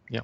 Yeah.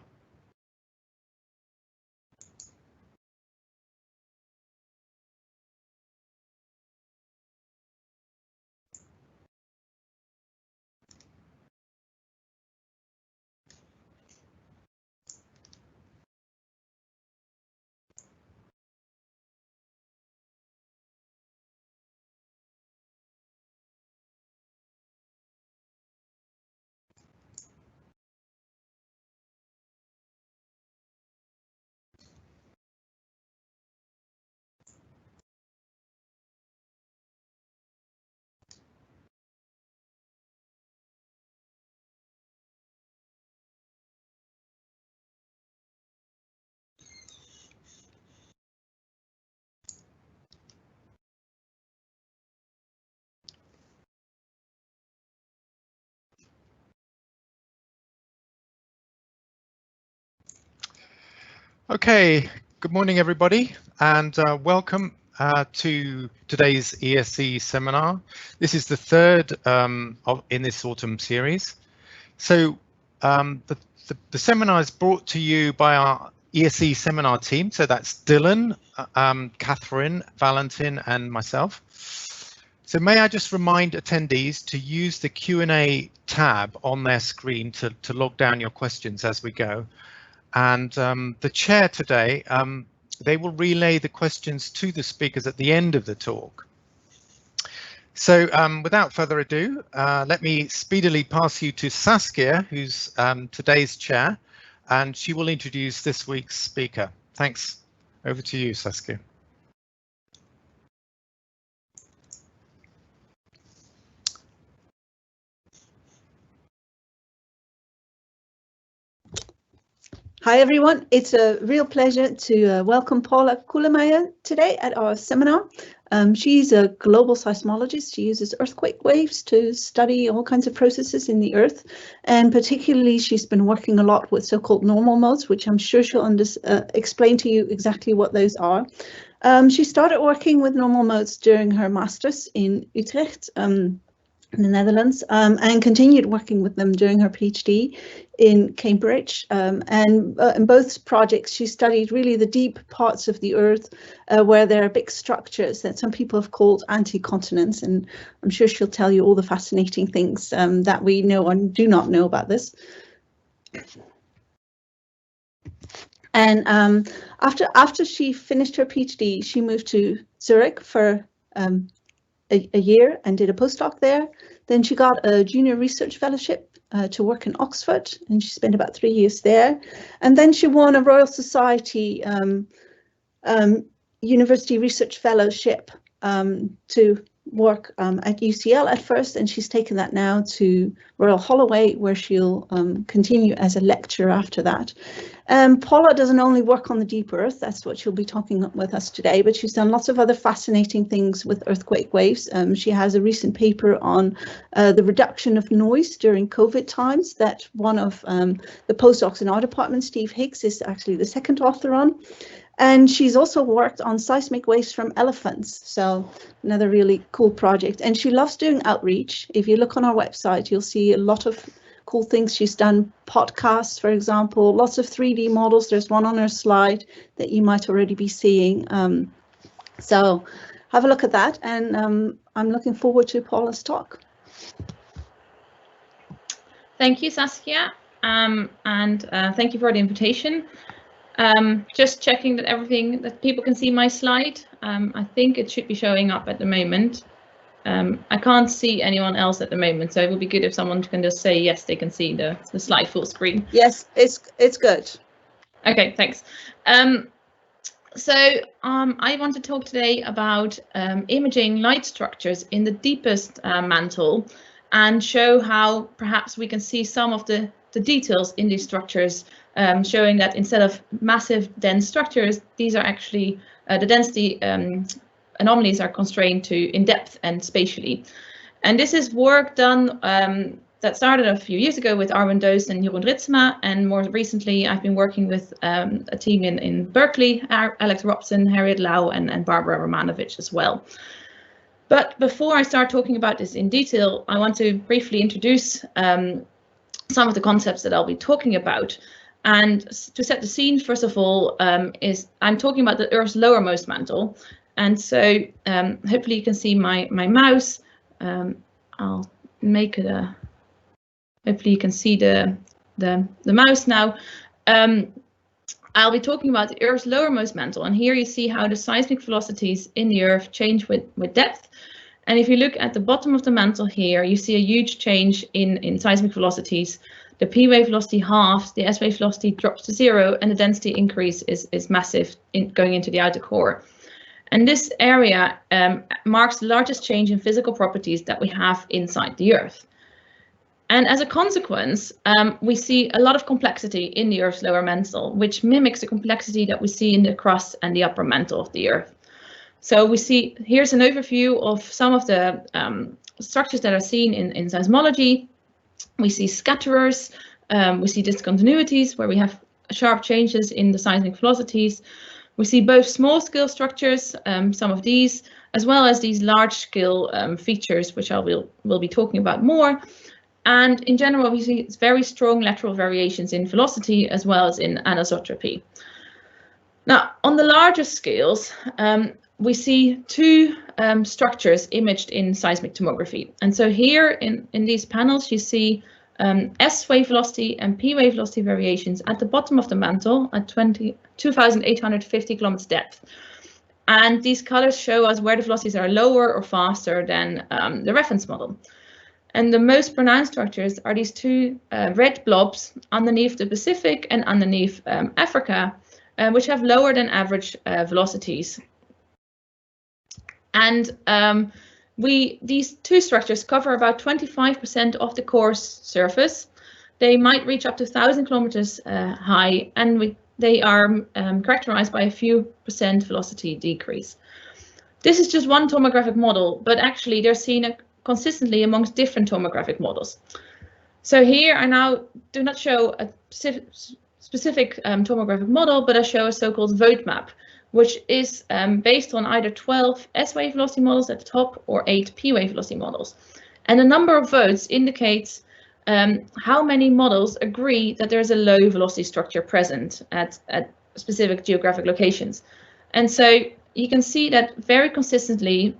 Okay, good morning everybody, and welcome to today's ESC seminar. This is the third in this autumn series. So the seminar is brought to you by our ESC seminar team. So that's Dylan, Catherine, Valentin, and myself. So may I just remind attendees to use the Q&A tab on their screen to log down your questions as we go. And the chair today, they will relay the questions to the speakers at the end of the talk. So without further ado, let me speedily pass you to Saskia, who's today's chair, and she will introduce this week's speaker. Thanks. Over to you, Saskia. Hi everyone, it's a real pleasure to welcome Paula Koelemeijer today at our seminar. She's a global seismologist. She uses earthquake waves to study all kinds of processes in the earth, and particularly she's been working a lot with so-called normal modes, which I'm sure she'll explain to you exactly what those are. She started working with normal modes during her master's in Utrecht, in the Netherlands, and continued working with them during her PhD in Cambridge. And in both projects, she studied really the deep parts of the Earth where there are big structures that some people have called anti-continents. And I'm sure she'll tell you all the fascinating things that we know and do not know about this. And after she finished her PhD, she moved to Zurich for a year and did a postdoc there. Then she got a junior research fellowship to work in Oxford, and she spent about 3 years there. And then she won a Royal Society University Research Fellowship to work at UCL at first, and she's taken that now to Royal Holloway, where she'll continue as a lecturer after that. Paula doesn't only work on the deep earth, that's what she'll be talking with us today, but she's done lots of other fascinating things with earthquake waves. She has a recent paper on the reduction of noise during COVID times that one of the postdocs in our department, Steve Higgs, is actually the second author on. And she's also worked on seismic waves from elephants, so another really cool project. And she loves doing outreach. If you look on our website, you'll see a lot of cool things she's done, podcasts, for example, lots of 3D models. There's one on her slide that you might already be seeing. So have a look at that, and I'm looking forward to Paula's talk. Thank you, Saskia, and thank you for the invitation. Just checking that people can see my slide. I think it should be showing up at the moment. I can't see anyone else at the moment, so it would be good if someone can just say yes, they can see the slide full screen. Yes, it's good. Okay, thanks. So I want to talk today about imaging light structures in the deepest mantle and show how perhaps we can see some of the details in these structures, showing that instead of massive dense structures, these are actually the density anomalies are constrained to in depth and spatially. And this is work done that started a few years ago with Arwen Doos and Jeroen Ritsema, and more recently I've been working with a team in Berkeley, Alex Robson, Harriet Lau, and Barbara Romanovich as well. But before I start talking about this in detail, I want to briefly introduce some of the concepts that I'll be talking about. And to set the scene, first of all, I'm talking about the Earth's lowermost mantle. And so hopefully you can see my mouse. I'll make it a, hopefully you can see the mouse now. I'll be talking about the Earth's lowermost mantle. And here you see how the seismic velocities in the Earth change with depth. And if you look at the bottom of the mantle here, you see a huge change in seismic velocities. The P wave velocity halves, the S wave velocity drops to 0, and the density increase is massive going into the outer core. And this area marks the largest change in physical properties that we have inside the Earth. And as a consequence, we see a lot of complexity in the Earth's lower mantle, which mimics the complexity that we see in the crust and the upper mantle of the Earth. So we see, here's an overview of some of the structures that are seen in seismology. We see scatterers, we see discontinuities where we have sharp changes in the seismic velocities. We see both small-scale structures, some of these, as well as these large-scale features, which I will be talking about more. And in general, we see very strong lateral variations in velocity as well as in anisotropy. Now, on the larger scales, we see two structures imaged in seismic tomography. And so here in these panels, you see S wave velocity and P wave velocity variations at the bottom of the mantle at 2,850 kilometers depth. And these colors show us where the velocities are lower or faster than the reference model. And the most pronounced structures are these two red blobs underneath the Pacific and underneath Africa, which have lower than average velocities. And these two structures cover about 25% of the core's surface. They might reach up to 1,000 kilometers high, and they are characterized by a few percent velocity decrease. This is just one tomographic model, but actually they're seen consistently amongst different tomographic models. So here I now do not show a specific tomographic model, but I show a so-called vote map, which is based on either 12 S-wave velocity models at the top or 8 P-wave velocity models. And the number of votes indicates how many models agree that there's a low velocity structure present at specific geographic locations. And so you can see that very consistently,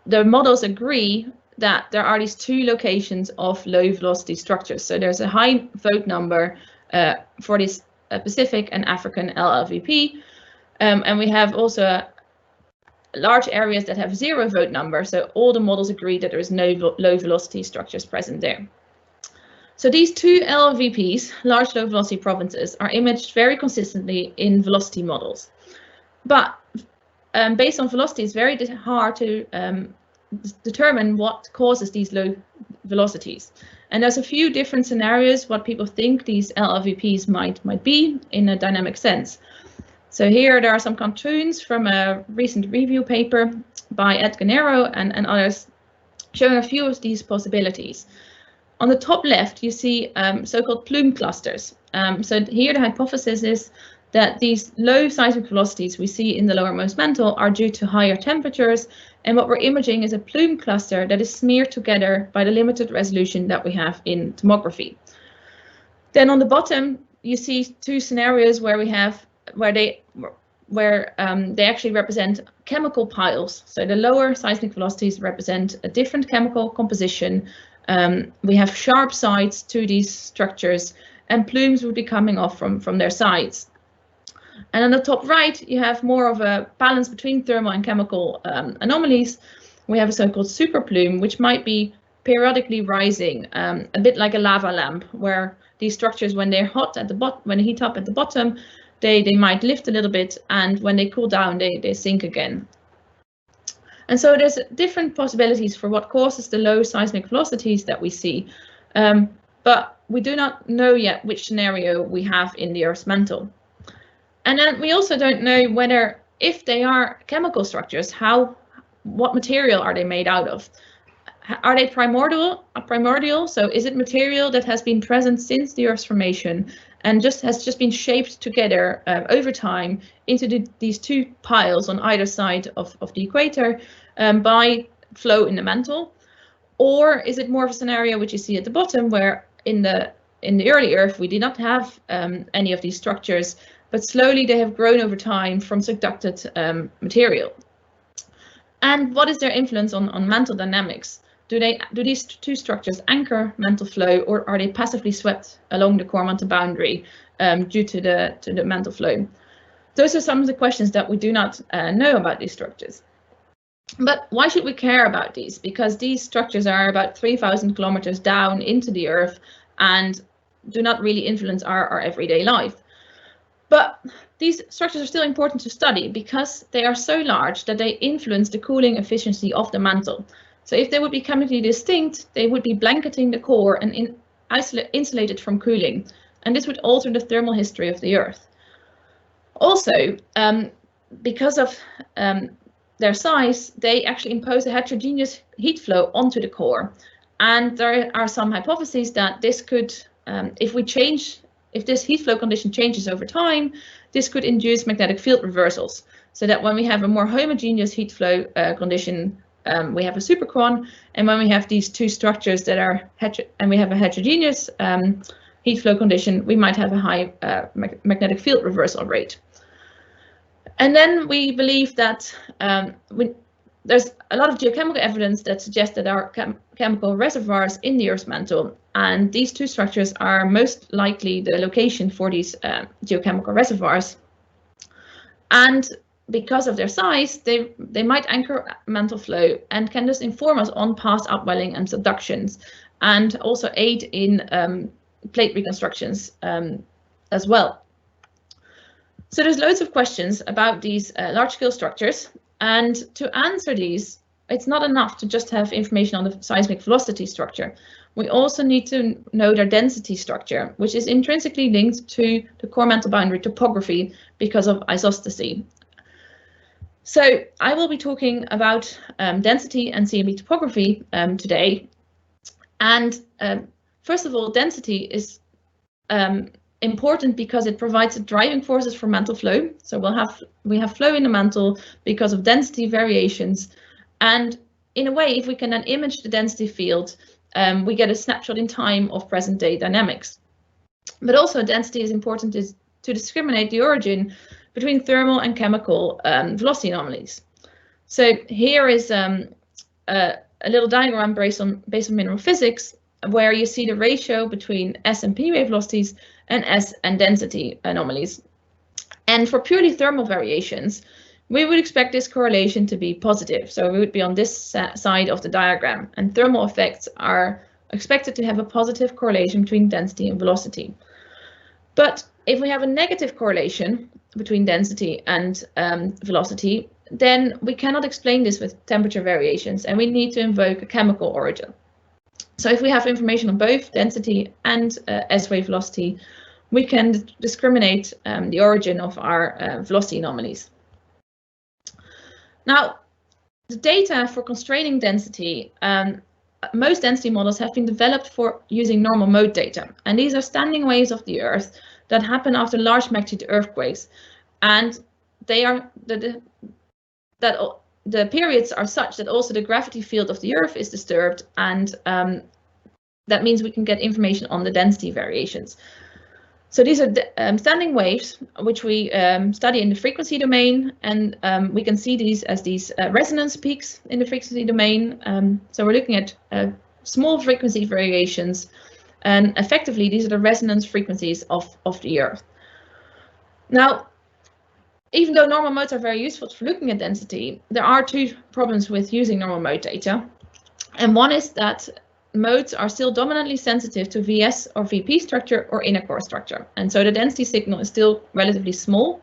the models agree that there are these two locations of low velocity structures. So there's a high vote number for this Pacific and African LLVP. And we have also large areas that have 0 vote number. So all the models agree that there is no low velocity structures present there. So these two LLVPs, large low velocity provinces, are imaged very consistently in velocity models. But based on velocity, it's very hard to determine what causes these low velocities. And there's a few different scenarios what people think these LLVPs might be in a dynamic sense. So here there are some cartoons from a recent review paper by Ed Gennaro and others showing a few of these possibilities. On the top left, you see so-called plume clusters. So here the hypothesis is that these low seismic velocities we see in the lowermost mantle are due to higher temperatures, and what we're imaging is a plume cluster that is smeared together by the limited resolution that we have in tomography. Then on the bottom, you see two scenarios where they actually represent chemical piles. So the lower seismic velocities represent a different chemical composition. We have sharp sides to these structures, and plumes would be coming off from their sides. And on the top right, you have more of a balance between thermal and chemical anomalies. We have a so-called superplume, which might be periodically rising, a bit like a lava lamp, where these structures, when they're hot at the bottom, when they heat up at the bottom, they might lift a little bit, and when they cool down, they sink again. And so there's different possibilities for what causes the low seismic velocities that we see, but we do not know yet which scenario we have in the Earth's mantle. And then we also don't know whether, if they are chemical structures, what material are they made out of? Are they primordial? So is it material that has been present since the Earth's formation and has just been shaped together over time into these two piles on either side of the equator by flow in the mantle? Or is it more of a scenario which you see at the bottom, where in in the early Earth, we did not have any of these structures, but slowly they have grown over time from subducted material. And what is their influence on mantle dynamics? Do these two structures anchor mantle flow, or are they passively swept along the core-mantle boundary due to the mantle flow? Those are some of the questions that we do not know about these structures. But why should we care about these? Because these structures are about 3,000 kilometers down into the Earth and do not really influence our everyday life. But these structures are still important to study because they are so large that they influence the cooling efficiency of the mantle. So if they would be chemically distinct, they would be blanketing the core and insulated from cooling. And this would alter the thermal history of the Earth. Also, because of their size, they actually impose a heterogeneous heat flow onto the core. And there are some hypotheses that this could, if this heat flow condition changes over time, this could induce magnetic field reversals. So that when we have a more homogeneous heat flow condition, we have a superquon, and when we have these two structures that are and we have a heterogeneous heat flow condition, we might have a high magnetic field reversal rate. And then we believe that there's a lot of geochemical evidence that suggests that there are chemical reservoirs in the Earth's mantle, and these two structures are most likely the location for these geochemical reservoirs. And because of their size, they might anchor mantle flow and can just inform us on past upwelling and subductions, and also aid in plate reconstructions as well. So there's loads of questions about these large-scale structures, and to answer these, it's not enough to just have information on the seismic velocity structure. We also need to know their density structure, which is intrinsically linked to the core-mantle boundary topography because of isostasy. So I will be talking about density and CMB topography today. And first of all, density is important because it provides the driving forces for mantle flow. So we have flow in the mantle because of density variations. And in a way, if we can then image the density field, we get a snapshot in time of present day dynamics. But also density is important to discriminate the origin between thermal and chemical velocity anomalies. So here is a little diagram based on mineral physics, where you see the ratio between S and P wave velocities and S and density anomalies. And for purely thermal variations, we would expect this correlation to be positive. So we would be on this side of the diagram, and thermal effects are expected to have a positive correlation between density and velocity. But if we have a negative correlation between density and velocity, then we cannot explain this with temperature variations, and we need to invoke a chemical origin. So if we have information on both density and S-wave velocity, we can discriminate the origin of our velocity anomalies. Now, the data for constraining density, most density models have been developed for using normal mode data, and these are standing waves of the Earth that happen after large magnitude earthquakes, and they are the periods are such that also the gravity field of the Earth is disturbed, and that means we can get information on the density variations. So these are standing waves, which we study in the frequency domain, and we can see these as these resonance peaks in the frequency domain. So we're looking at small frequency variations, and effectively these are the resonance frequencies of the Earth. Now, even though normal modes are very useful for looking at density, there are two problems with using normal mode data. And one is that modes are still dominantly sensitive to VS or VP structure or inner core structure. And so the density signal is still relatively small.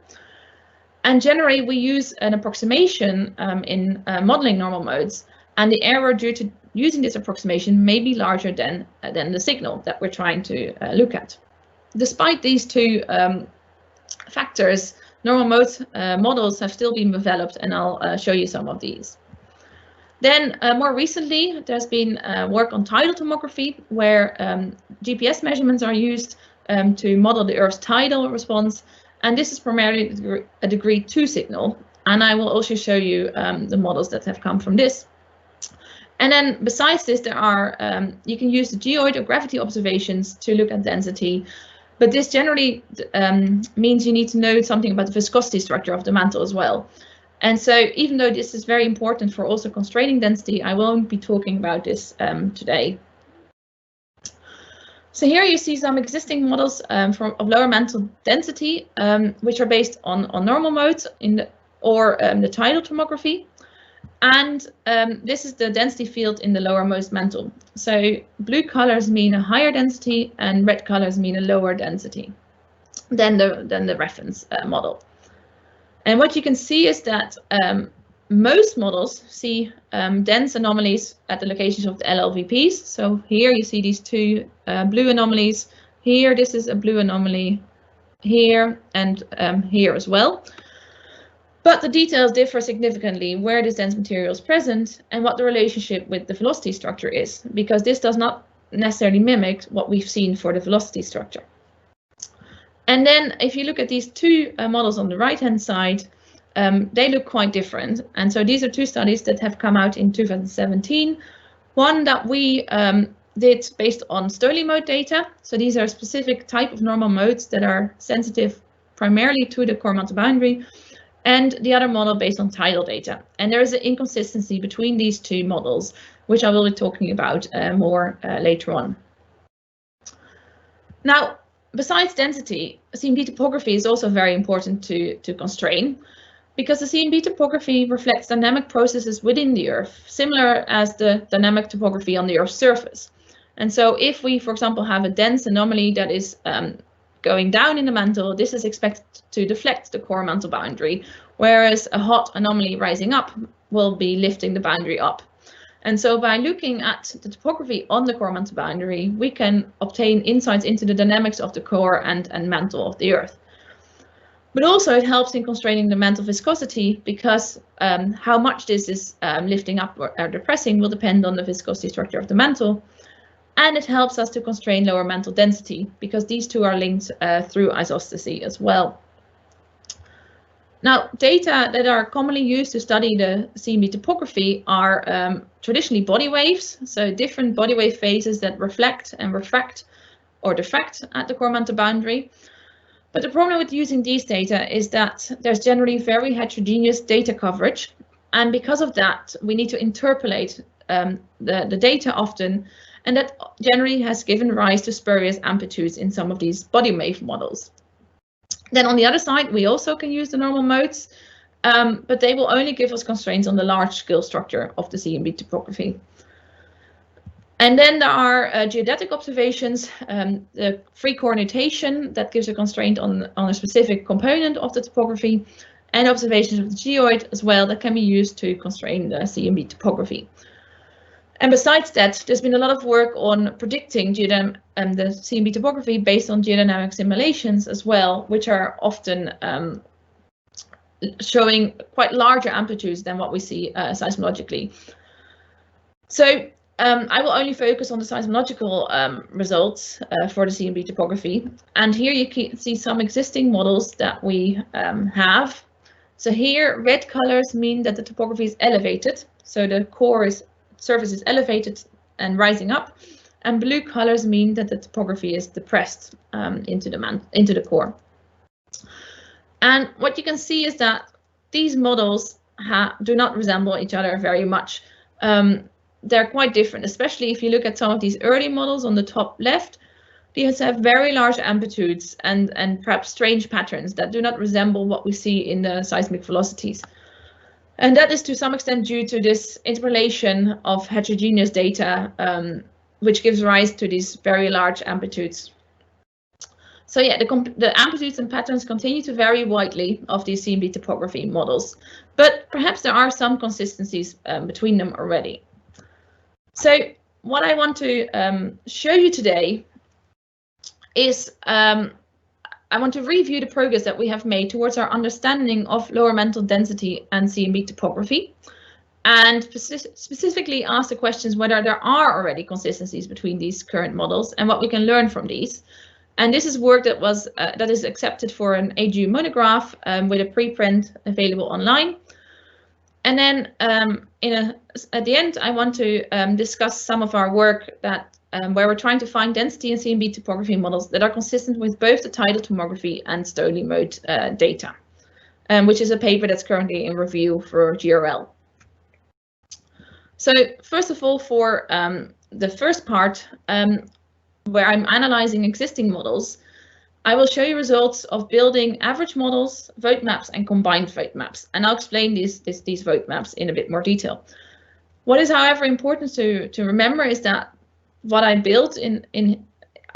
And generally we use an approximation in modeling normal modes, and the error due to using this approximation may be larger than the signal that we're trying to look at. Despite these two factors, normal mode models have still been developed, and I'll show you some of these. Then more recently, there's been work on tidal tomography, where GPS measurements are used to model the Earth's tidal response, and this is primarily a degree 2 signal. And I will also show you the models that have come from this. And then besides this, there are you can use the geoid or gravity observations to look at density, but this generally means you need to know something about the viscosity structure of the mantle as well. And so even though this is very important for also constraining density, I won't be talking about this today. So here you see some existing models of lower mantle density, which are based on normal modes or the tidal tomography. And this is the density field in the lowermost mantle. So blue colors mean a higher density and red colors mean a lower density than the reference model. And what you can see is that most models see dense anomalies at the locations of the LLVPs. So here you see these two blue anomalies. Here, this is a blue anomaly here and here as well. But the details differ significantly where this dense material is present and what the relationship with the velocity structure is, because this does not necessarily mimic what we've seen for the velocity structure. And then if you look at these two models on the right-hand side, they look quite different. And so these are two studies that have come out in 2017. One that we did based on Stoley mode data. So these are a specific type of normal modes that are sensitive primarily to the core-mantle boundary. And the other model based on tidal data. And there is an inconsistency between these two models, which I will be talking about more later on. Now, besides density, CMB topography is also very important to constrain, because the CMB topography reflects dynamic processes within the Earth, similar as the dynamic topography on the Earth's surface. And so if we, for example, have a dense anomaly that is going down in the mantle, this is expected to deflect the core mantle boundary, whereas a hot anomaly rising up will be lifting the boundary up. And so by looking at the topography on the core mantle boundary, we can obtain insights into the dynamics of the core and mantle of the Earth. But also it helps in constraining the mantle viscosity, because how much this is lifting up or depressing will depend on the viscosity structure of the mantle. And it helps us to constrain lower mantle density, because these two are linked through isostasy as well. Now, data that are commonly used to study the CMB topography are traditionally body waves, so different body wave phases that reflect and refract or diffract at the core mantle boundary. But the problem with using these data is that there's generally very heterogeneous data coverage, and because of that, we need to interpolate the data often. And that generally has given rise to spurious amplitudes in some of these body wave models. Then on the other side, we also can use the normal modes, but they will only give us constraints on the large scale structure of the CMB topography. And then there are geodetic observations, the free coordination that gives a constraint on a specific component of the topography, and observations of the geoid as well that can be used to constrain the CMB topography. And besides that, there's been a lot of work on predicting the CMB topography based on geodynamic simulations as well, which are often showing quite larger amplitudes than what we see seismologically. So I will only focus on the seismological results for the CMB topography. And here you can see some existing models that we have. So here, red colors mean that the topography is elevated. So the core surface is elevated and rising up, and blue colors mean that the topography is depressed into the core. And what you can see is that these models do not resemble each other very much. They're quite different, especially if you look at some of these early models on the top left. These have very large amplitudes and perhaps strange patterns that do not resemble what we see in the seismic velocities. And that is to some extent due to this interpolation of heterogeneous data, which gives rise to these very large amplitudes. So yeah, the amplitudes and patterns continue to vary widely of these CMB topography models, but perhaps there are some consistencies between them already. So what I want to show you today is I want to review the progress that we have made towards our understanding of lower mantle density and CMB topography, and specifically ask the questions whether there are already consistencies between these current models and what we can learn from these. And this is work that is accepted for an AGU monograph with a preprint available online. And then at the end, I want to discuss some of our work that where we're trying to find density and CMB topography models that are consistent with both the tidal tomography and Stoley mode data, which is a paper that's currently in review for GRL. So first of all, for the first part, where I'm analyzing existing models, I will show you results of building average models, vote maps, and combined vote maps. And I'll explain these vote maps in a bit more detail. What is, however, important to remember is that what I built in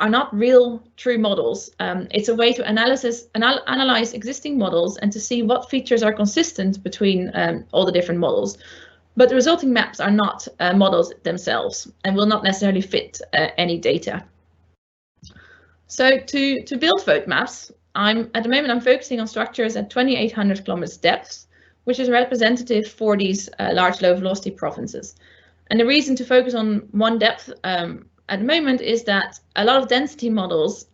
are not real true models. It's a way to analyze existing models and to see what features are consistent between all the different models. But the resulting maps are not models themselves and will not necessarily fit any data. So to build vote maps, at the moment I'm focusing on structures at 2,800 kilometers depth, which is representative for these large low velocity provinces. And the reason to focus on one depth at the moment is that a lot of density models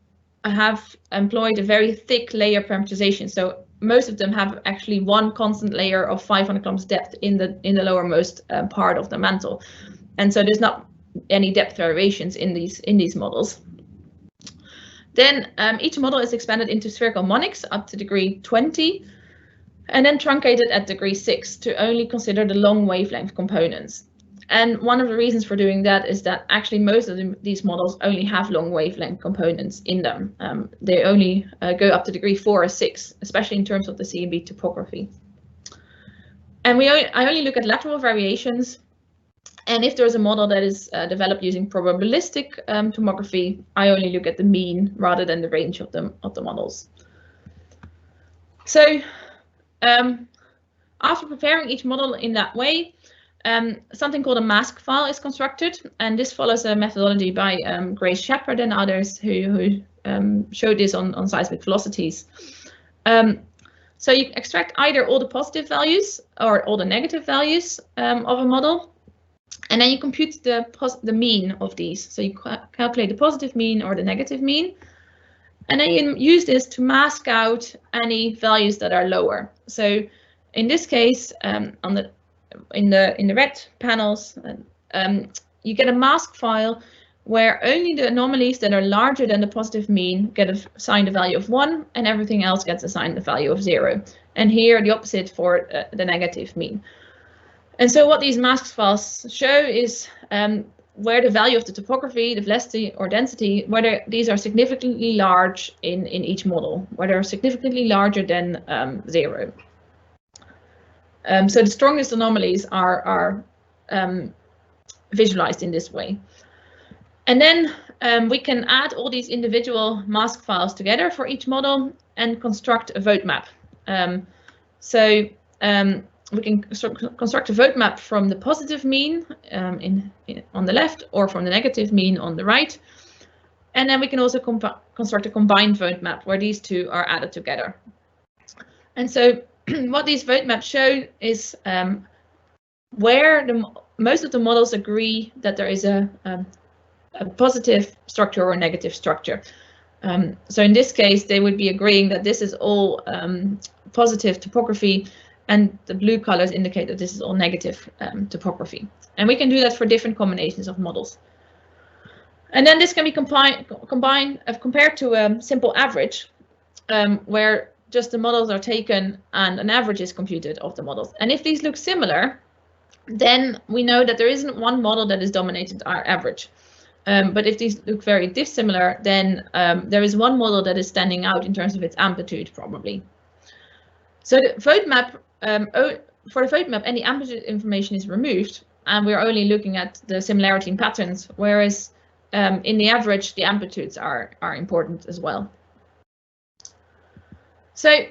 have employed a very thick layer parameterization. So most of them have actually one constant layer of 500 kilometers depth in the lowermost part of the mantle. And so there's not any depth variations in these models. Then each model is expanded into spherical monics up to degree 20, and then truncated at degree 6 to only consider the long wavelength components. And one of the reasons for doing that is that actually most of these models only have long wavelength components in them. They only go up to degree 4 or 6, especially in terms of the CMB topography. And I only look at lateral variations. And if there's a model that is developed using probabilistic tomography, I only look at the mean rather than the range of the models. So after preparing each model in that way, something called a mask file is constructed, and this follows a methodology by Grace Shepard and others who showed this on seismic velocities. So you extract either all the positive values or all the negative values of a model. And then you compute the mean of these. So you calculate the positive mean or the negative mean. And then you use this to mask out any values that are lower. So in this case, in the red panels, you get a mask file where only the anomalies that are larger than the positive mean get assigned a value of 1, and everything else gets assigned the value of 0. And here the opposite for the negative mean. And so what these mask files show is where the value of the topography, the velocity or density, whether these are significantly large in each model, whether they're significantly larger than 0. So the strongest anomalies are visualized in this way. And then we can add all these individual mask files together for each model and construct a vote map. We can construct a vote map from the positive mean on the left or from the negative mean on the right. And then we can also construct a combined vote map where these two are added together. And so what these vote maps show is where most of the models agree that there is a positive structure or a negative structure. So in this case, they would be agreeing that this is all positive topography, and the blue colors indicate that this is all negative topography. And we can do that for different combinations of models. And then this can be compared to a simple average, where just the models are taken and an average is computed of the models. And if these look similar, then we know that there isn't one model that is dominated our average. But if these look very dissimilar, then there is one model that is standing out in terms of its amplitude, probably. So the vote map, for the vote map, any amplitude information is removed, and we're only looking at the similarity in patterns, whereas in the average, the amplitudes are important as well. So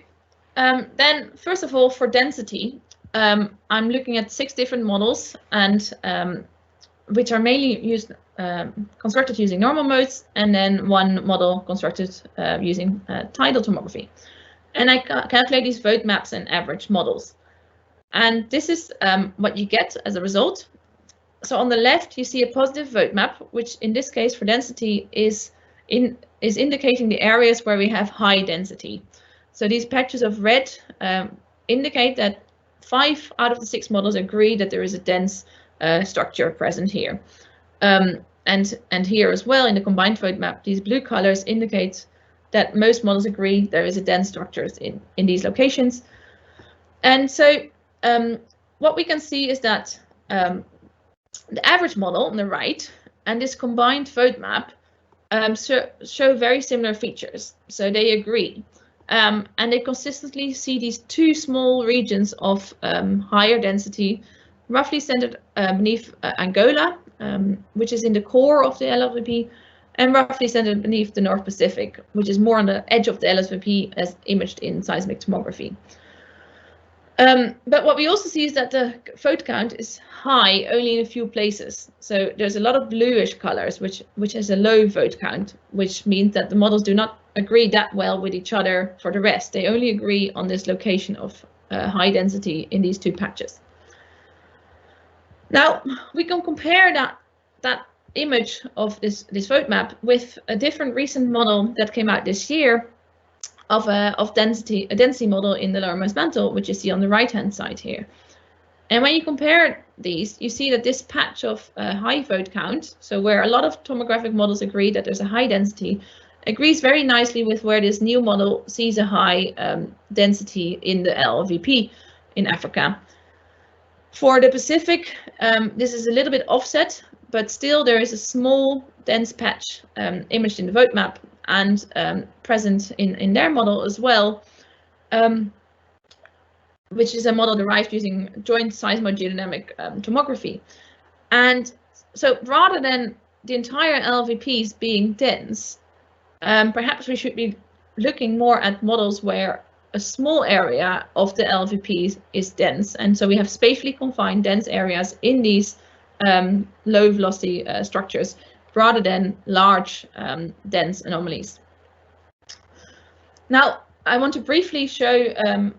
then, first of all, for density, I'm looking at 6 different models, and which are mainly constructed using normal modes, and then one model constructed using tidal tomography. And I calculate these vote maps and average models. And this is what you get as a result. So on the left, you see a positive vote map, which in this case for density is indicating the areas where we have high density. So these patches of red indicate that 5 out of the 6 models agree that there is a dense structure present here. And here as well in the combined vote map, these blue colors indicate that most models agree there is a dense structure in these locations. And so what we can see is that the average model on the right and this combined vote map show very similar features. So they agree. And they consistently see these 2 small regions of higher density, roughly centered beneath Angola, which is in the core of the LSVP, and roughly centered beneath the North Pacific, which is more on the edge of the LSVP as imaged in seismic tomography. But what we also see is that the vote count is high only in a few places. So there's a lot of bluish colors, which is a low vote count, which means that the models do not agree that well with each other for the rest. They only agree on this location of high density in these 2 patches. Now we can compare that image of this vote map with a different recent model that came out this year of a density model in the lowermost mantle, which you see on the right hand side here. And when you compare these, you see that this patch of high vote count, so where a lot of tomographic models agree that there's a high density, agrees very nicely with where this new model sees a high density in the LLVP in Africa. For the Pacific, this is a little bit offset, but still there is a small dense patch imaged in the vote map and present in their model as well, which is a model derived using joint seismodynamic tomography. And so rather than the entire LLVPs being dense, perhaps we should be looking more at models where a small area of the LLVP is dense. And so we have spatially confined dense areas in these low velocity structures rather than large dense anomalies. Now, I want to briefly show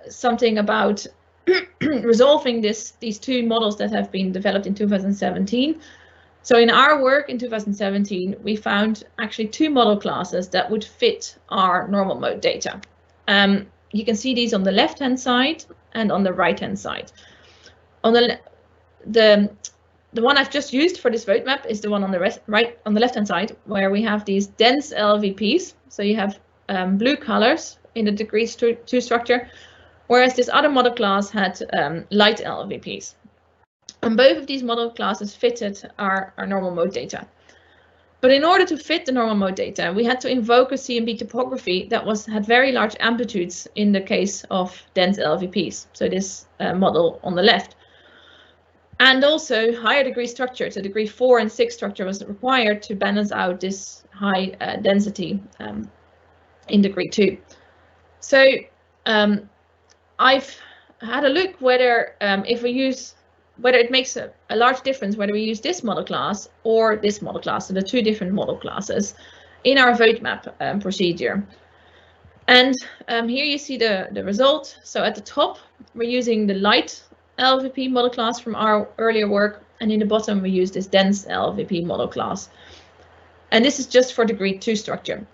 something about resolving these 2 models that have been developed in 2017. So in our work in 2017, we found actually 2 model classes that would fit our normal mode data. You can see these on the left-hand side and on the right-hand side. On the one I've just used for this vote map is the one on the left-hand side, where we have these dense LLVPs. So you have blue colors in the degree 2 structure, whereas this other model class had light LLVPs. And both of these model classes fitted our normal mode data. But in order to fit the normal mode data, we had to invoke a CMB topography that had very large amplitudes in the case of dense LLVPs. So this model on the left. And also higher degree structure, so degree 4 and 6 structure was required to balance out this high density in degree 2. So I've had a look whether whether it makes a large difference whether we use this model class or this model class, so the 2 different model classes in our vote map procedure. And here you see the result. So at the top, we're using the light LLVP model class from our earlier work, and in the bottom we use this dense LLVP model class. And this is just for degree 2 structure.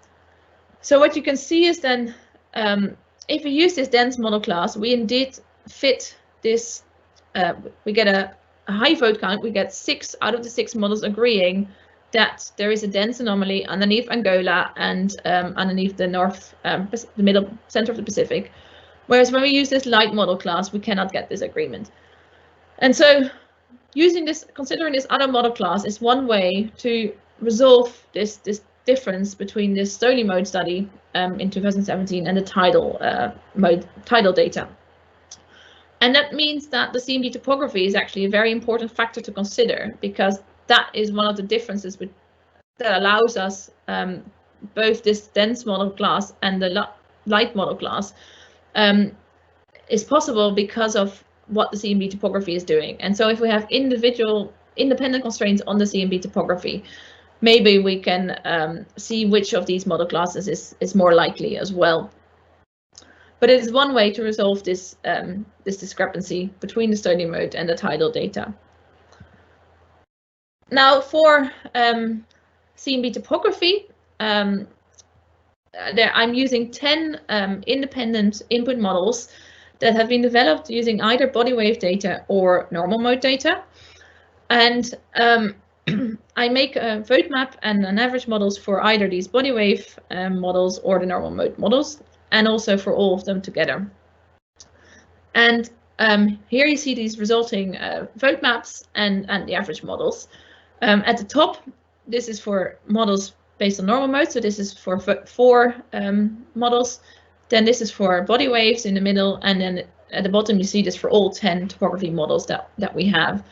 So what you can see is then, if we use this dense model class, we indeed fit this, we get a high vote count, we get 6 out of the 6 models agreeing that there is a dense anomaly underneath Angola and underneath the the middle center of the Pacific. Whereas when we use this light model class, we cannot get this agreement. And so considering this other model class is one way to resolve this difference between this Stony mode study in 2017 and the tidal data. And that means that the CMB topography is actually a very important factor to consider, because that is one of the differences that allows us both this dense model class and the light model class is possible because of what the CMB topography is doing. And so if we have independent constraints on the CMB topography, maybe we can see which of these model classes is more likely as well. But it is one way to resolve this discrepancy between the Stony mode and the tidal data. Now for CMB topography, I'm using 10 independent input models that have been developed using either body wave data or normal mode data. And I make a vote map and an average models for either these body wave models or the normal mode models, and also for all of them together. And here you see these resulting vote maps and the average models. At the top, this is for models based on normal mode, so this is for 4 models. Then this is for body waves in the middle, and then at the bottom you see this for all 10 topography models that we have.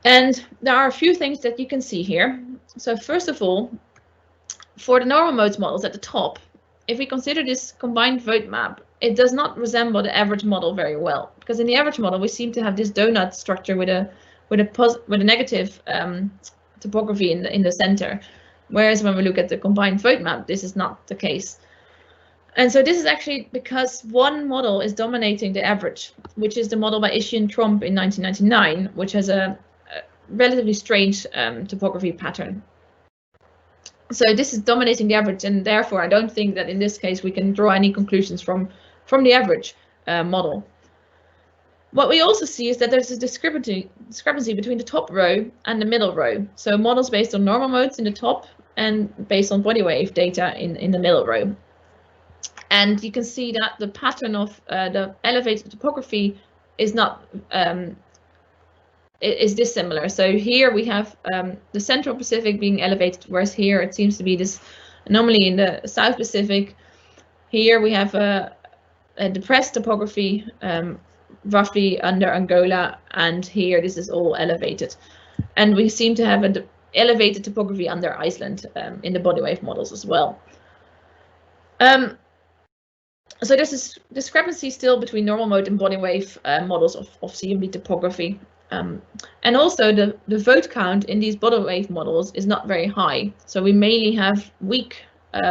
And there are a few things that you can see here. So first of all, for the normal modes models at the top, if we consider this combined vote map, it does not resemble the average model very well, because in the average model we seem to have this donut structure with a negative topography in the center, whereas when we look at the combined vote map, this is not the case. And so this is actually because one model is dominating the average, which is the model by Ishii and Tromp in 1999, which has a relatively strange topography pattern. So this is dominating the average, and therefore I don't think that in this case we can draw any conclusions from the average model. What we also see is that there's a discrepancy between the top row and the middle row. So models based on normal modes in the top and based on body wave data in the middle row. And you can see that the pattern of the elevated topography is not is dissimilar. So here we have the Central Pacific being elevated, whereas here it seems to be this anomaly in the South Pacific. Here we have a depressed topography roughly under Angola, and here this is all elevated. And we seem to have an elevated topography under Iceland in the body wave models as well. So there's this discrepancy still between normal mode and body wave models of CMB topography. And also the vote count in these body wave models is not very high. So we mainly have weak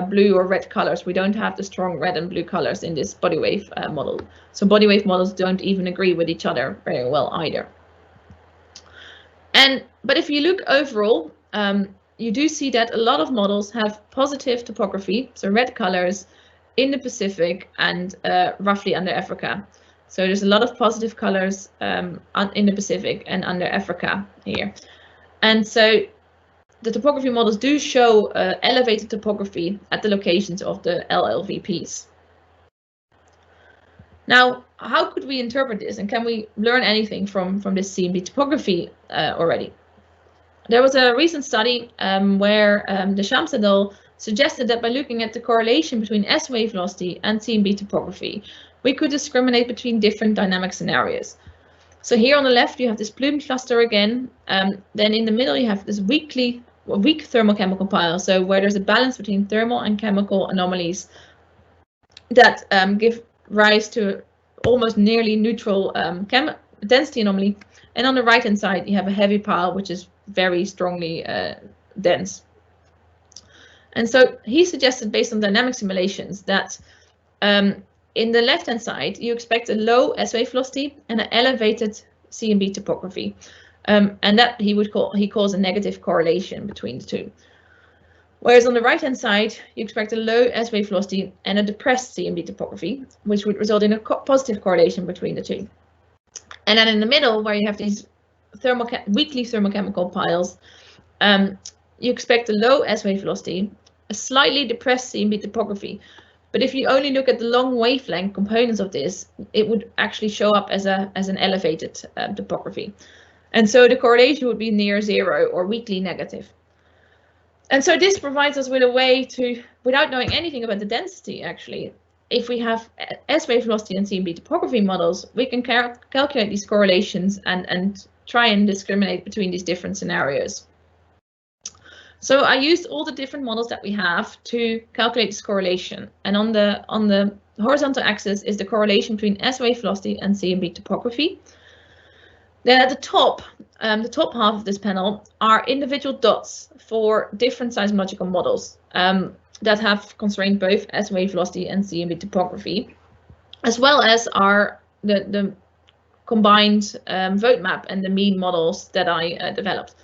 blue or red colors. We don't have the strong red and blue colors in this body wave model. So body wave models don't even agree with each other very well either. But if you look overall, you do see that a lot of models have positive topography, so red colors, in the Pacific and roughly under Africa. So there's a lot of positive colors in the Pacific and under Africa here. And so the topography models do show elevated topography at the locations of the LLVPs. Now, how could we interpret this, and can we learn anything from this CMB topography already? There was a recent study where the Shamsadal suggested that by looking at the correlation between S-wave velocity and CMB topography, we could discriminate between different dynamic scenarios. So here on the left, you have this plume cluster again. Then in the middle, you have this weak thermochemical pile, so where there's a balance between thermal and chemical anomalies that give rise to almost nearly neutral density anomaly. And on the right-hand side, you have a heavy pile, which is very strongly dense. And so he suggested, based on dynamic simulations, that in the left-hand side, you expect a low S-wave velocity and an elevated CMB topography. And that he calls a negative correlation between the two. Whereas on the right-hand side, you expect a low S-wave velocity and a depressed CMB topography, which would result in a positive correlation between the two. And then in the middle, where you have these weakly thermochemical piles, you expect a low S-wave velocity, a slightly depressed CMB topography. But if you only look at the long wavelength components of this, it would actually show up as an elevated topography. And so the correlation would be near zero or weakly negative. And so this provides us with a way to, without knowing anything about the density actually, if we have S-wave velocity and CMB topography models, we can calculate these correlations and try and discriminate between these different scenarios. So I used all the different models that we have to calculate this correlation. And on the horizontal axis is the correlation between S-wave velocity and CMB topography. Then at the top half of this panel are individual dots for different seismological models that have constrained both S-wave velocity and CMB topography, as well as the combined vote map and the mean models that I developed.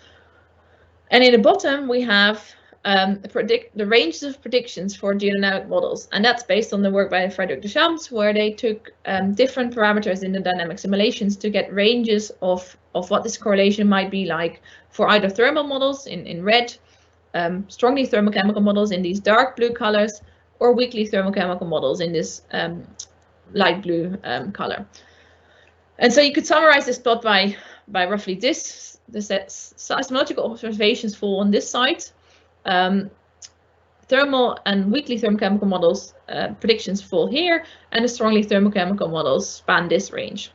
And in the bottom, we have the ranges of predictions for geodynamic models, and that's based on the work by Frederick Deschamps, where they took different parameters in the dynamic simulations to get ranges of what this correlation might be like for either thermal models in red, strongly thermochemical models in these dark blue colors, or weakly thermochemical models in this light blue color. And so you could summarize this plot by roughly this. The seismological observations fall on this side. Thermal and weakly thermochemical models predictions fall here, and the strongly thermochemical models span this range.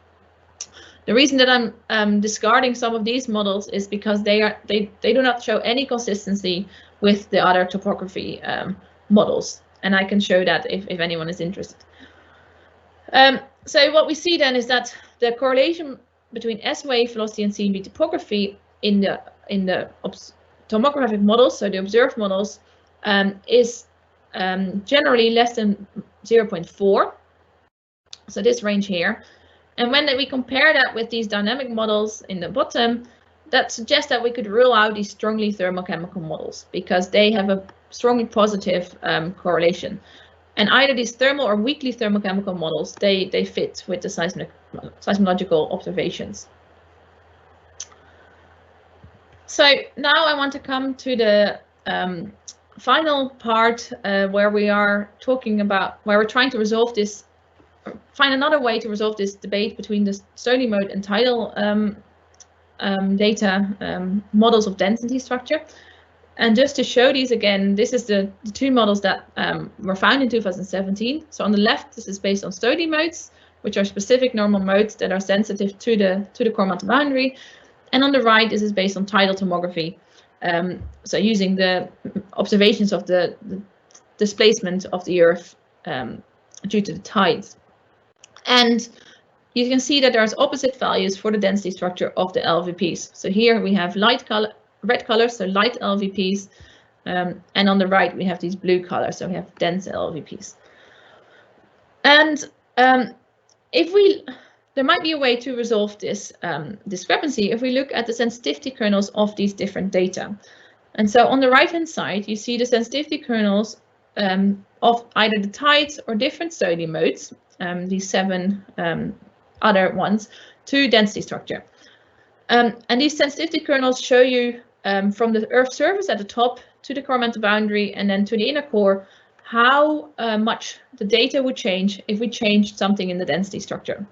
The reason that I'm discarding some of these models is because they do not show any consistency with the other topography models, and I can show that if anyone is interested. So what we see then is that the correlation between S wave velocity and CMB topography in the tomographic models, so the observed models, is generally less than 0.4, so this range here. And when we compare that with these dynamic models in the bottom, that suggests that we could rule out these strongly thermochemical models because they have a strongly positive correlation. And either these thermal or weakly thermochemical models, they fit with the seismological observations. So now I want to come to the final part where we are talking about, where we're trying to resolve this, find another way to resolve this debate between the Stony mode and tidal data models of density structure. And just to show these again, this is the two models that were found in 2017. So on the left, this is based on Stony modes, which are specific normal modes that are sensitive to the core-mantle boundary. And on the right, this is based on tidal tomography. So using the observations of the displacement of the Earth due to the tides. And you can see that there's opposite values for the density structure of the LVPs. So here we have red colors, so light LVPs, and on the right we have these blue colors, so we have dense LVPs. And there might be a way to resolve this discrepancy if we look at the sensitivity kernels of these different data. And so on the right-hand side, you see the sensitivity kernels of either the tides or different Stony modes, these 7 other ones, to density structure. And these sensitivity kernels show you from the Earth's surface at the top to the core-mantle boundary and then to the inner core how much the data would change if we changed something in the density structure.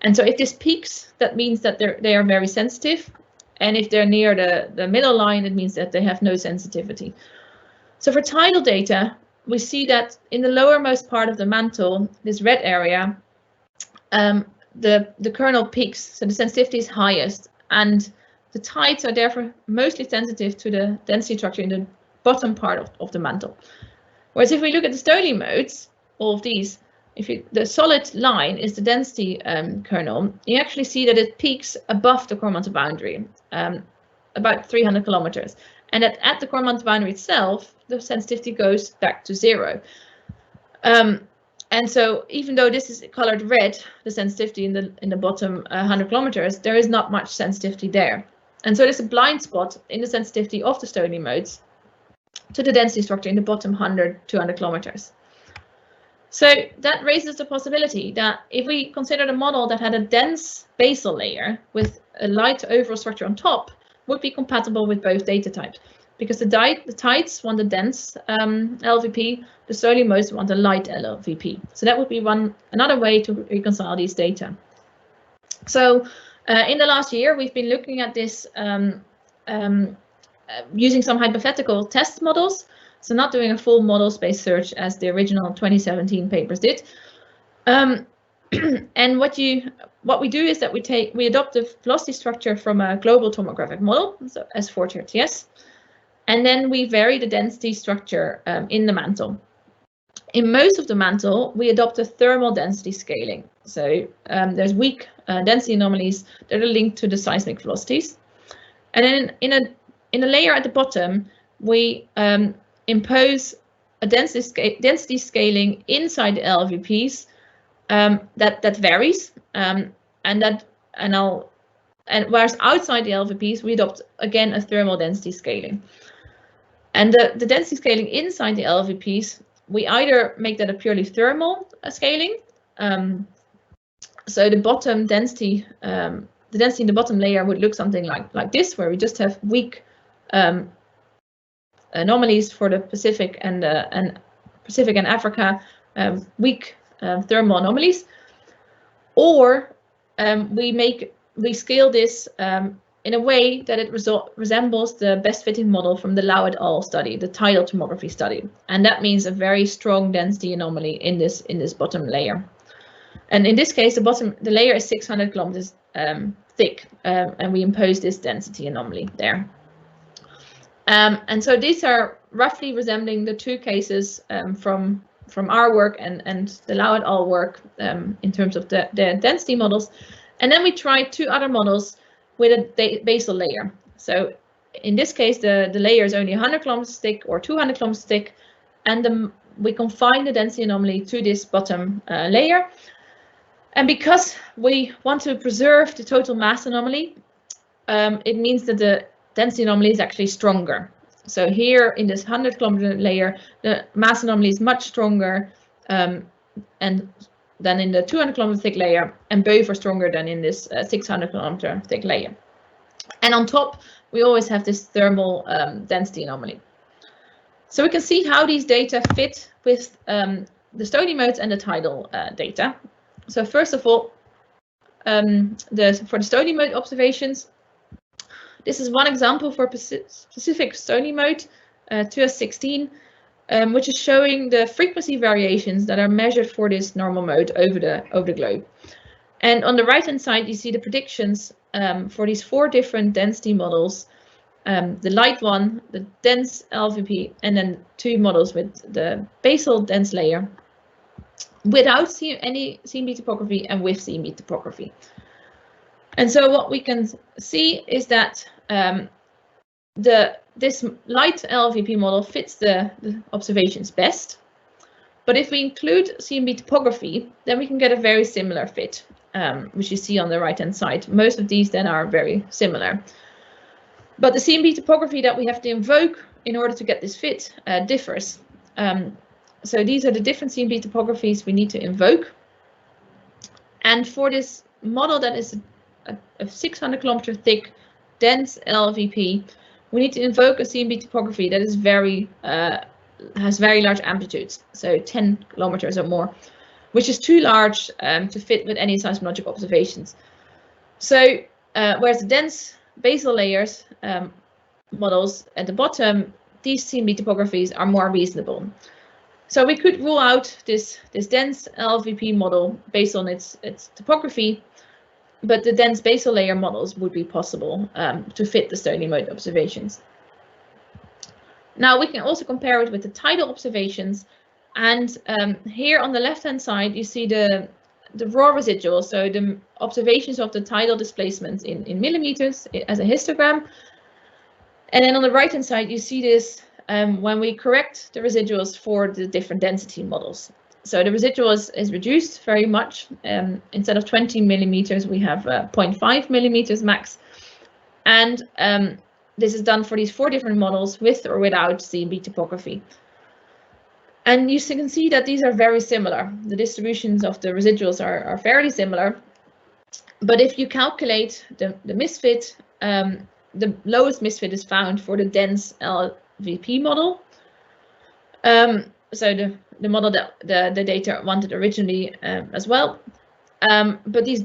And so if this peaks, that means that they are very sensitive. And if they're near the middle line, it means that they have no sensitivity. So for tidal data, we see that in the lowermost part of the mantle, this red area, the kernel peaks, so the sensitivity is highest. And the tides are therefore mostly sensitive to the density structure in the bottom part of the mantle. Whereas if we look at the Stony modes, all of these, the solid line is the density kernel, you actually see that it peaks above the core-mantle boundary, about 300 kilometers. And at the core-mantle boundary itself, the sensitivity goes back to 0. And so even though this is colored red, the sensitivity in the bottom 100 kilometers, there is not much sensitivity there. And so there's a blind spot in the sensitivity of the Stony modes to the density structure in the bottom 100, 200 kilometers. So that raises the possibility that if we considered a model that had a dense basal layer with a light overall structure on top, would be compatible with both data types. Because the tides want the dense LVP, the Stony modes want a light LVP. So that would be another way to reconcile these data. So in the last year, we've been looking at this using some hypothetical test models. So not doing a full model space search as the original 2017 papers did. And what we do is that we adopt the velocity structure from a global tomographic model, so S4TRTS, and then we vary the density structure in the mantle. In most of the mantle, we adopt a thermal density scaling. So there's weak density anomalies that are linked to the seismic velocities. And then in a layer at the bottom, we impose a density scaling inside the LVPs that varies, and whereas outside the LVPs we adopt again a thermal density scaling. And the density scaling inside the LVPs, we either make that a purely thermal scaling. So the bottom density, the density in the bottom layer would look something like this, where we just have weak anomalies for the Pacific and Africa, weak thermal anomalies. Or we scale this in a way that it resembles the best fitting model from the Lau et al. Study, the Tidal tomography study, and that means a very strong density anomaly in this bottom layer. And in this case, the layer is 600 kilometers thick, and we impose this density anomaly there. And so these are roughly resembling the two cases from our work and the Lau et al. Work in terms of the density models. And then we tried two other models with a basal layer. So in this case, the layer is only 100 kilometers thick or 200 kilometers thick, and we confine the density anomaly to this bottom layer. And because we want to preserve the total mass anomaly, it means that the density anomaly is actually stronger. So here in this 100 kilometer layer, the mass anomaly is much stronger than in the 200 kilometer thick layer, and both are stronger than in this 600 kilometer thick layer. And on top, we always have this thermal density anomaly. So we can see how these data fit with the stony modes and the tidal data. So first of all, for the stony mode observations, this is one example for specific stony mode 2S16, which is showing the frequency variations that are measured for this normal mode over the globe. And on the right-hand side, you see the predictions for these 4 different density models, the light one, the dense LVP, and then 2 models with the basal dense layer, without any CMB topography and with CMB topography. And so what we can see is that this light LVP model fits the observations best. But if we include CMB topography, then we can get a very similar fit, which you see on the right-hand side. Most of these then are very similar. But the CMB topography that we have to invoke in order to get this fit differs. So these are the different CMB topographies we need to invoke. And for this model that is a 600 kilometer thick, dense LVP, we need to invoke a CMB topography that is has very large amplitudes, so 10 kilometers or more, which is too large to fit with any seismologic observations. So whereas the dense basal layers models at the bottom, these CMB topographies are more reasonable. So we could rule out this dense LVP model based on its topography, but the dense basal layer models would be possible to fit the stony mode observations. Now we can also compare it with the tidal observations, and here on the left-hand side you see the raw residuals, so the observations of the tidal displacements in millimeters as a histogram, and then on the right-hand side you see this when we correct the residuals for the different density models. So the residual is reduced very much. Instead of 20 millimeters, we have 0.5 millimeters max. And this is done for these 4 different models with or without CMB topography. And you can see that these are very similar. The distributions of the residuals are fairly similar. But if you calculate the misfit, the lowest misfit is found for the dense LVP model. So the model that the data wanted originally as well. But these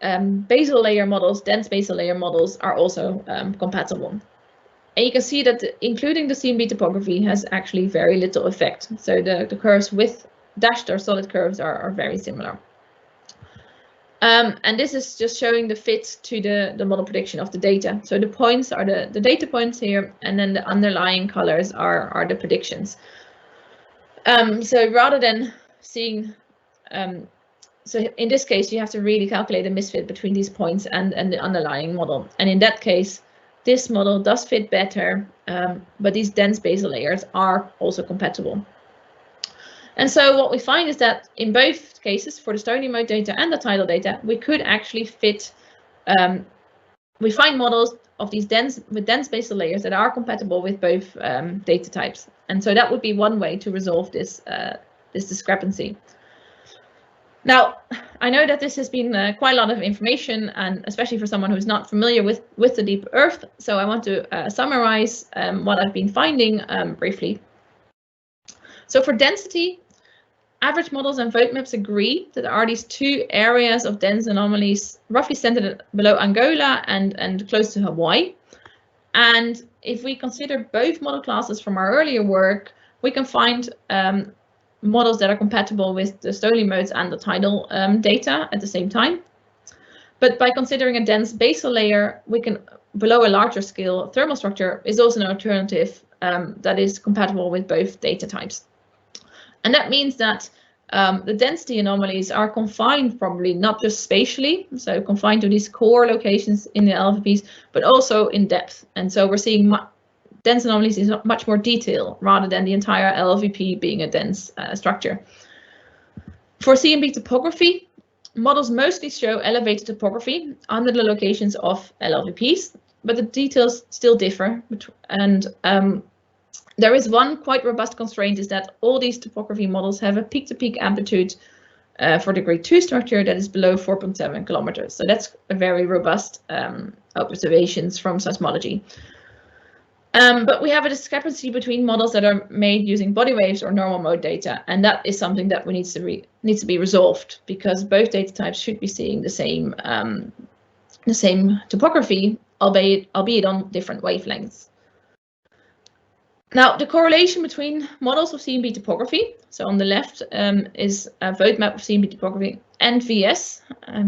basal layer models, dense basal layer models, are also compatible. And you can see that including the CMB topography has actually very little effect. So the curves with dashed or solid curves are very similar. And this is just showing the fit to the model prediction of the data. So the points are the data points here, and then the underlying colors are the predictions. So rather than seeing, so in this case, you have to really calculate the misfit between these points and the underlying model. And in that case, this model does fit better, but these dense basal layers are also compatible. And so what we find is that in both cases, for the stony mode data and the tidal data, we could actually fit, we find models of these dense basal layers that are compatible with both data types. And so that would be one way to resolve this this discrepancy. Now, I know that this has been quite a lot of information, and especially for someone who's not familiar with the deep Earth. So I want to summarize what I've been finding briefly. So for density, average models and vote maps agree that there are these two areas of dense anomalies roughly centered below Angola and close to Hawaii. And if we consider both model classes from our earlier work, we can find models that are compatible with the Stoley modes and the tidal data at the same time. But by considering a dense basal layer, we can, below a larger scale thermal structure, is also an alternative that is compatible with both data types. And that means that the density anomalies are confined probably not just spatially, so confined to these core locations in the LVPs, but also in depth. And so we're seeing dense anomalies in much more detail rather than the entire LVP being a dense structure. For CMB topography, models mostly show elevated topography under the locations of LVPs, but the details still differ. And there is one quite robust constraint, is that all these topography models have a peak-to-peak amplitude for the grade 2 structure that is below 4.7 kilometers. So that's a very robust observations from seismology. But we have a discrepancy between models that are made using body waves or normal mode data, and that is something that needs to be resolved, because both data types should be seeing the same topography, albeit on different wavelengths. Now, the correlation between models of CMB topography, so on the left is a vote map of CMB topography and VS.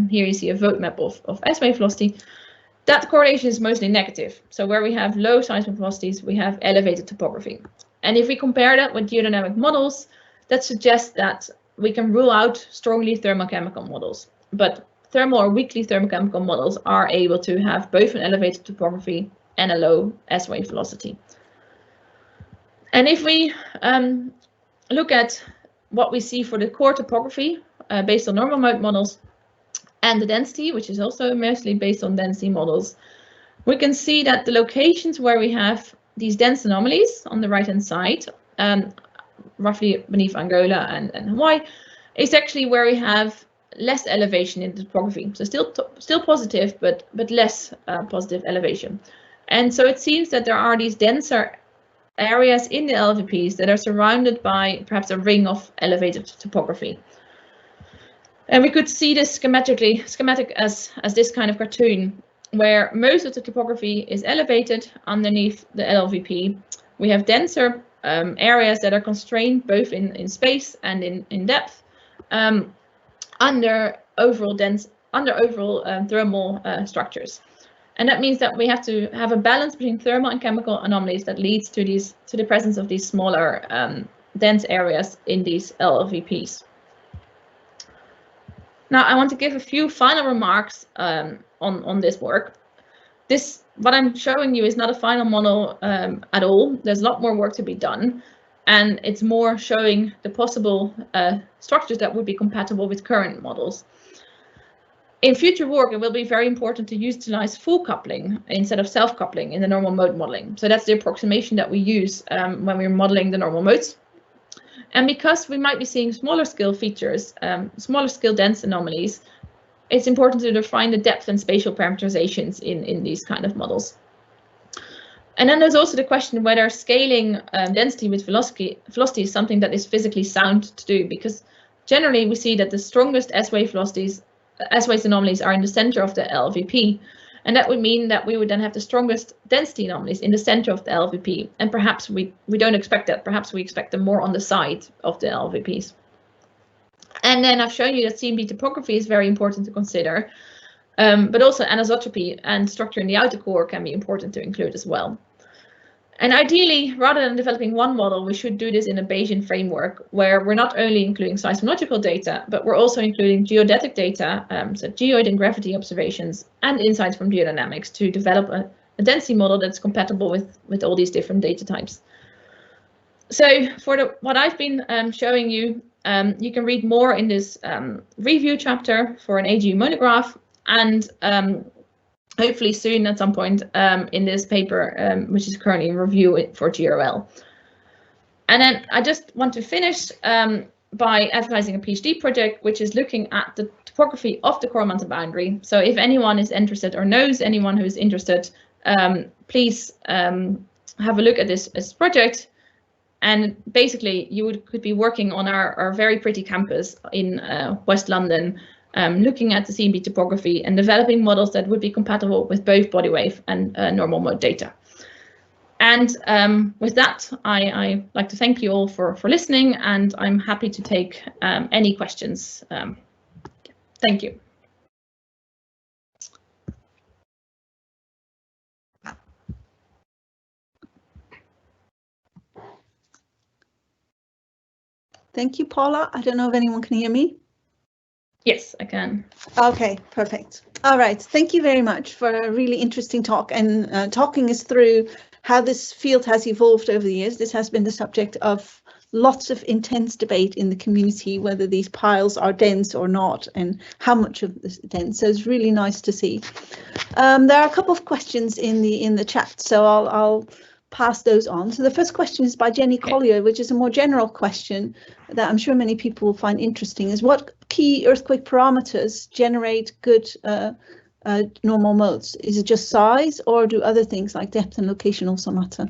Here you see a vote map of S-wave velocity. That correlation is mostly negative. So where we have low seismic velocities, we have elevated topography. And if we compare that with geodynamic models, that suggests that we can rule out strongly thermochemical models. But thermal or weakly thermochemical models are able to have both an elevated topography and a low S-wave velocity. And if we look at what we see for the core topography based on normal mode models and the density, which is also mostly based on density models, we can see that the locations where we have these dense anomalies on the right-hand side, roughly beneath Angola and Hawaii, is actually where we have less elevation in the topography. So still positive, but less positive elevation. And so it seems that there are these denser areas in the LVPs that are surrounded by perhaps a ring of elevated topography. And we could see this schematic as this kind of cartoon, where most of the topography is elevated underneath the LVP. We have denser areas that are constrained both in space and in depth under overall thermal structures. And that means that we have to have a balance between thermal and chemical anomalies that leads to the presence of these smaller dense areas in these LVPs. Now, I want to give a few final remarks on this work. What I'm showing you is not a final model at all. There's a lot more work to be done, and it's more showing the possible structures that would be compatible with current models. In future work, it will be very important to utilize full coupling instead of self-coupling in the normal mode modeling. So that's the approximation that we use when we're modeling the normal modes. And because we might be seeing smaller scale features, smaller scale dense anomalies, it's important to define the depth and spatial parameterizations in these kind of models. And then there's also the question whether scaling density with velocity is something that is physically sound to do, because generally we see that the strongest S-wave velocities, S-wave anomalies are in the center of the LVP. And that would mean that we would then have the strongest density anomalies in the center of the LVP. And perhaps we don't expect that. Perhaps we expect them more on the side of the LVPs. And then I've shown you that CMB topography is very important to consider, but also anisotropy and structure in the outer core can be important to include as well. And ideally, rather than developing one model, we should do this in a Bayesian framework, where we're not only including seismological data, but we're also including geodetic data, so geoid and gravity observations, and insights from geodynamics to develop a density model that's compatible with all these different data types. So for what I've been showing you, you can read more in this review chapter for an AGU monograph, and hopefully soon at some point in this paper, which is currently in review for GRL. And then I just want to finish by advertising a PhD project, which is looking at the topography of the core-mantle boundary. So if anyone is interested or knows anyone who's interested, please have a look at this project. And basically, you could be working on our very pretty campus in West London, looking at the CMB topography and developing models that would be compatible with both body wave and normal mode data. And with that, I like to thank you all for listening, and I'm happy to take any questions. Thank you. Thank you, Paula. I don't know if anyone can hear me. Yes, I can. Okay, perfect. All right. Thank you very much for a really interesting talk and talking us through how this field has evolved over the years. This has been the subject of lots of intense debate in the community, whether these piles are dense or not and how much of this is dense. So it's really nice to see. There are a couple of questions in the chat, so I'll pass those on. So the first question is by Jenny Collier, which is a more general question that I'm sure many people will find interesting, is what key earthquake parameters generate good normal modes? Is it just size, or do other things like depth and location also matter?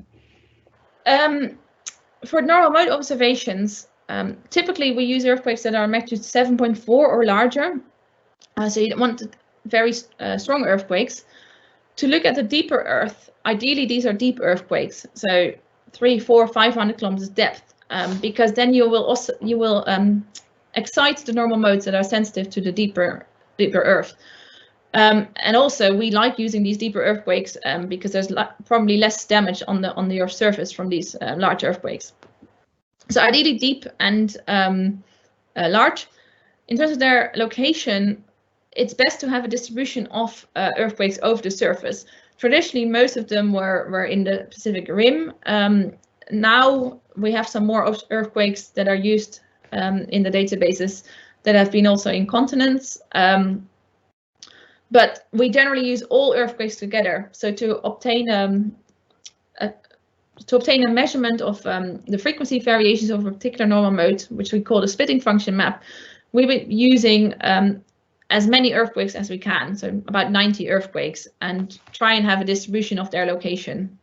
For normal mode observations, typically we use earthquakes that are magnitude 7.4 or larger. So you don't want very strong earthquakes. To look at the deeper Earth, ideally these are deep earthquakes, so 300, 400, 500 kilometers depth, because then you will excite the normal modes that are sensitive to the deeper Earth. And also we like using these deeper earthquakes because there's probably less damage on the Earth's surface from these large earthquakes. So ideally deep and large. In terms of their location, it's best to have a distribution of earthquakes over the surface. Traditionally, most of them were in the Pacific Rim. Now we have some more earthquakes that are used in the databases that have been also in continents. But we generally use all earthquakes together. So to obtain a measurement of the frequency variations of a particular normal mode, which we call the splitting function map, we've been using as many earthquakes as we can, so about 90 earthquakes, and try and have a distribution of their location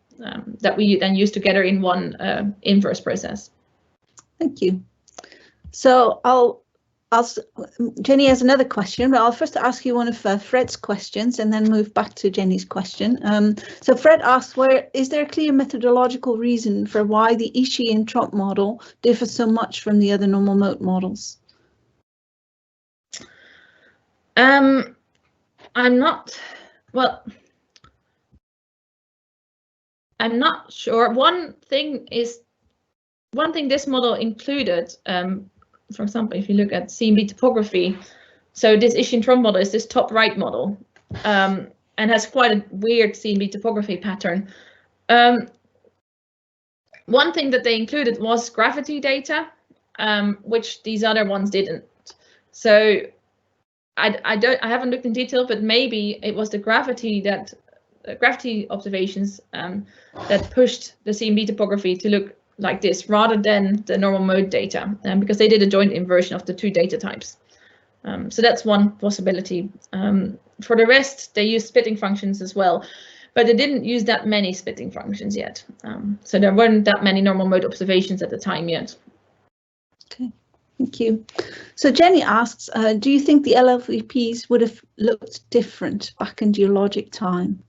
that we then use together in one inverse process. Thank you. So Jenny has another question, but I'll first ask you one of Fred's questions and then move back to Jenny's question. So Fred asks, is there a clear methodological reason for why the Ishii and Tromp model differs so much from the other normal mode models? I'm not sure. One thing this model included, for example, if you look at CMB topography, so this Ishii and Tromp model is this top right model, and has quite a weird CMB topography pattern. One thing that they included was gravity data, which these other ones didn't. So I haven't looked in detail, but maybe it was the gravity observations that pushed the CMB topography to look like this rather than the normal mode data, because they did a joint inversion of the two data types. So that's one possibility. For the rest, they used splitting functions as well, but they didn't use that many splitting functions yet. So there weren't that many normal mode observations at the time yet. Okay. Thank you. So Jenny asks, do you think the LLVPs would have looked different back in geologic time?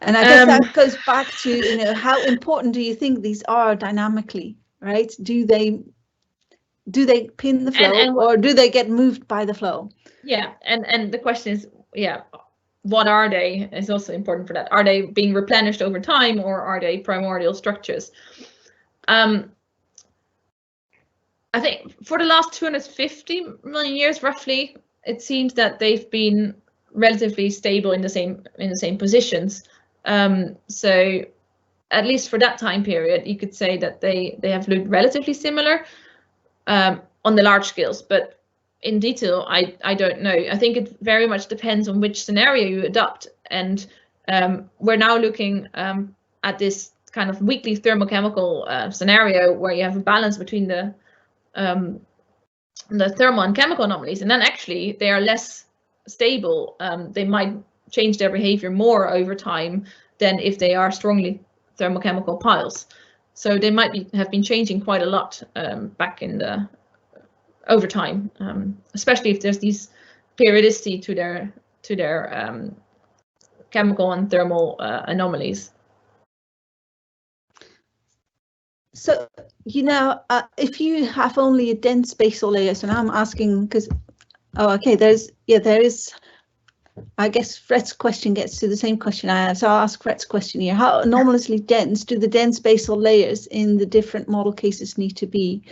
And I guess that goes back to, how important do you think these are dynamically, right? Do they pin the flow, or do they get moved by the flow? Yeah, and the question is, what are they? Is also important for that. Are they being replenished over time, or are they primordial structures? I think for the last 250 million years, roughly, it seems that they've been relatively stable in the same positions. So at least for that time period, you could say that they have looked relatively similar on the large scales. But in detail, I don't know. I think it very much depends on which scenario you adopt. And we're now looking at this kind of weakly thermochemical scenario where you have a balance between the thermal and chemical anomalies, and then actually they are less stable. They might change their behavior more over time than if they are strongly thermochemical piles. So they might have been changing quite a lot back in the over time, especially if there's these periodicity to their chemical and thermal anomalies. So, if you have only a dense basal layer, so now I'm asking because, there is, I guess Fred's question gets to the same question I have, so I'll ask Fred's question here. How anomalously dense do the dense basal layers in the different model cases need to be?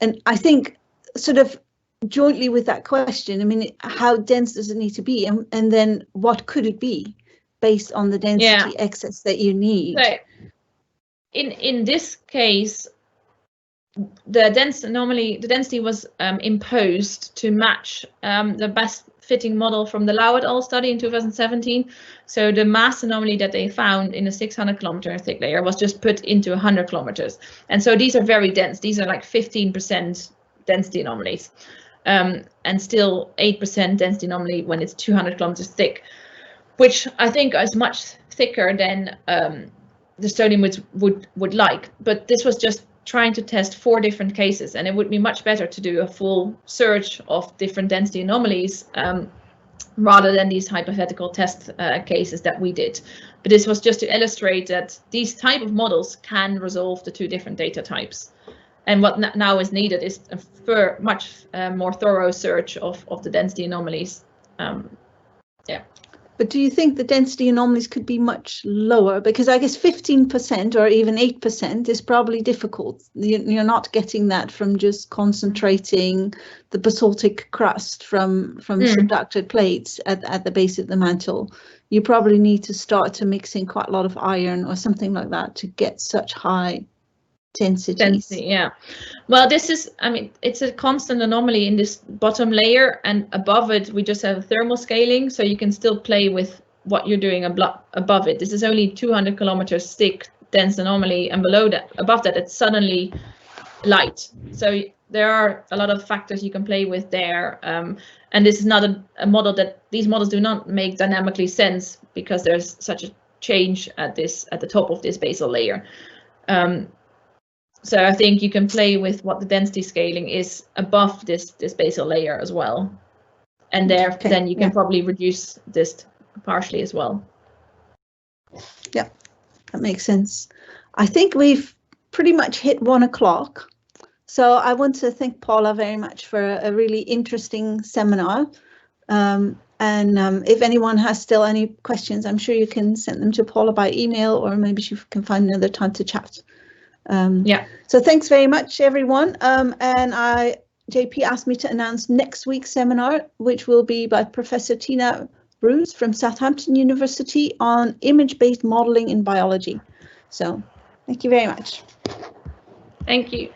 And I think sort of jointly with that question, I mean, how dense does it need to be? And then what could it be based on the density excess that you need? So, in this case, the density was imposed to match the best fitting model from the Lau et al. Study in 2017. So the mass anomaly that they found in a 600 kilometer thick layer was just put into 100 kilometers. And so these are very dense. These are like 15% density anomalies, and still 8% density anomaly when it's 200 kilometers thick, which I think is much thicker than the study would like. But this was just trying to test 4 different cases, and it would be much better to do a full search of different density anomalies rather than these hypothetical test cases that we did. But this was just to illustrate that these type of models can resolve the 2 different data types. And what now is needed is a much more thorough search of the density anomalies. But do you think the density anomalies could be much lower? Because I guess 15% or even 8% is probably difficult. You're not getting that from just concentrating the basaltic crust from subducted plates at the base of the mantle. You probably need to start to mix in quite a lot of iron or something like that to get such high density, yeah. Well, this is, I mean, it's a constant anomaly in this bottom layer, and above it we just have thermal scaling, so you can still play with what you're doing above it. This is only 200 kilometers thick dense anomaly, and above that it's suddenly light. So there are a lot of factors you can play with there, and this is not a model that these models do not make dynamically sense because there's such a change at the top of this basal layer. So I think you can play with what the density scaling is above this basal layer as well, and then you can probably reduce this partially as well. Yeah, that makes sense. I think we've pretty much hit 1 o'clock. So I want to thank Paula very much for a really interesting seminar. If anyone has still any questions, I'm sure you can send them to Paula by email, or maybe she can find another time to chat. So thanks very much, everyone. JP asked me to announce next week's seminar, which will be by Professor Tina Bruce from Southampton University on image-based modeling in biology. So thank you very much. Thank you.